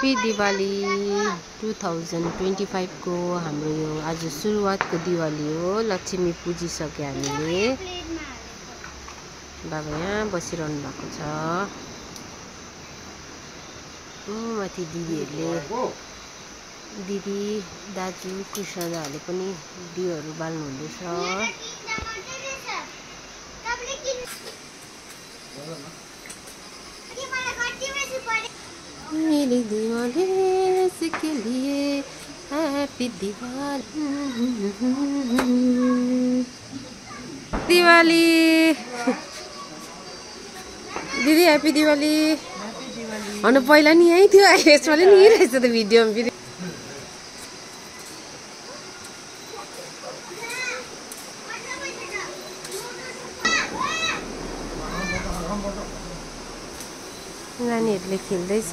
Happy Diwali 2025 को हाम्रो यो आज सुरुवातको दिवाली हो। लक्ष्मी पुजिसक्यो हामीले। बाबा यहाँ बसिरहनु भएको छ। माथि दिदी दाजु कृष्ण दाले पनि दियोहरू बाल्नु हुँदैछ। मेरी दिवाली के लिए हैप्पी दिवाली दिवाली दिदी हैप्पी दिवाली अनि पहिला नि यही थियो यसपालि नि रहेछ त भिडियोमा फेरि। नानीहरूले खेल्दैछ।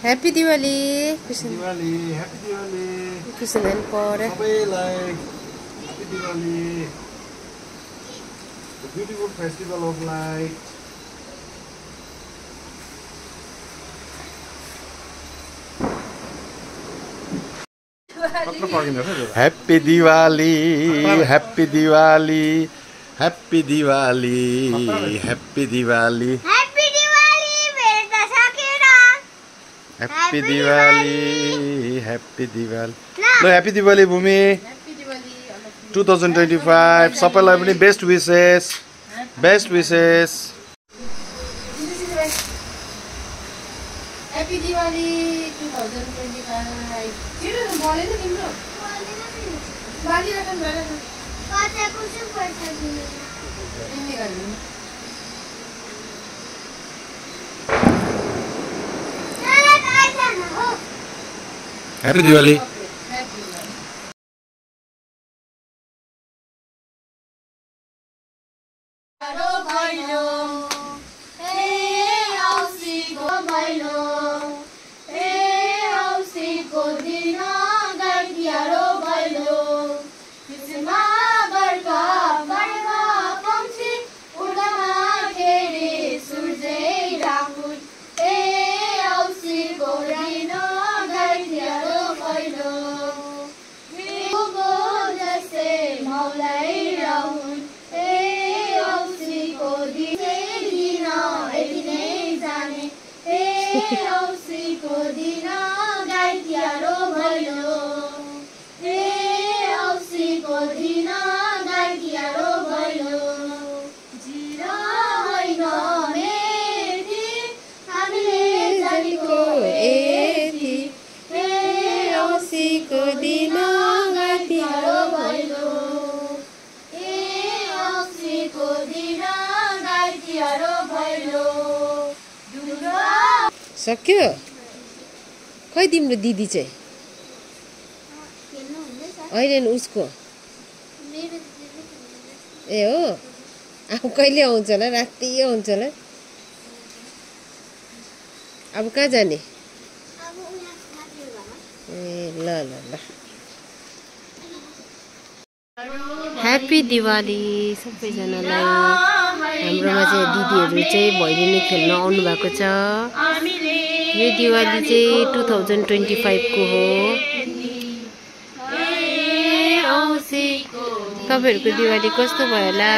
ह्याप्पी दिवाली कृष्ण दान पर Happy Diwali, the beautiful festival of light. Happy Diwali, Happy Diwali, Happy Diwali, Happy Diwali, Happy Diwali, बेटा सकेरा। Happy Diwali, Happy Diwali. No, Happy Diwali, Bhumi. 2025 सबैलाई पनि best wishes best wishes. Happy Diwali 2025 छिटो बोलेन तिम्रो बाली राख्नु भएन कताको छु पर्छ तिमी तिमी गर्नु चला आइजा न हो। Happy Diwali. सक्यो खै तिम्रो दिदी चाहिँ होइन उसको ए हो अब कहिले आउँछ होला राति आउँछ होला। अब कहाँ जाने ए ल ल ल। ह्याप्पी दिवाली सबैजनालाई। हाम्रोमा चाहिँ दिदीहरू चाहिँ भैलेनी खेल्न आउनु भएको छ। यो दिवाली चाहिँ 2025 को हो। तपाईँहरूको दिवाली कस्तो भयो होला?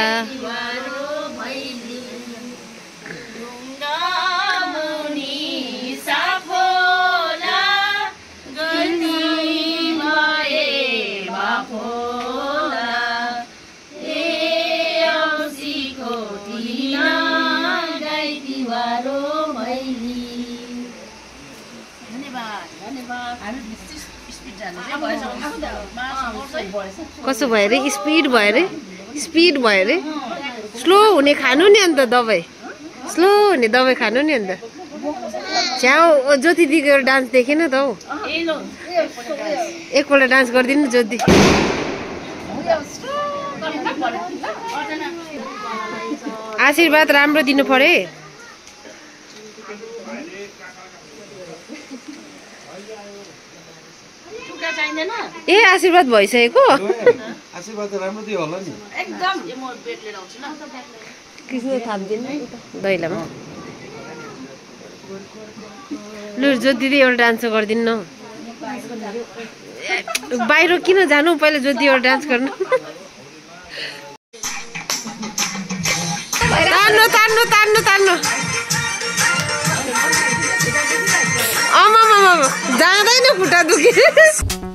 कसो भयो रे? स्पिड भयो रे? स्पिड भयो रे? स्लो हुने खानु नि अन्त दबाई स्लो हुने दबाई खानु नि अन्त। छ्याउ ज्योति दिदीको डान्स देखेन त हौ। एकपल्ट डान्स गरिदिनु ज्योति। आशीर्वाद राम्रो दिनु पर्यो। ए आशीर्वाद भइसकेको आशीर्वाद राम्रो दियो होला नि एकदम म बेड लिएर आउँछु ल कृष्ण थाप्दिनु दैलामा लु ज्योति दिदी एउटा डान्स गरिदिनु न बाहिर किन जानु पहिला ज्योति एउटा डान्स गर्नु तान्नु तान्नु तान्नु तान्नु आमा जाँदैन खुट्टा दुखी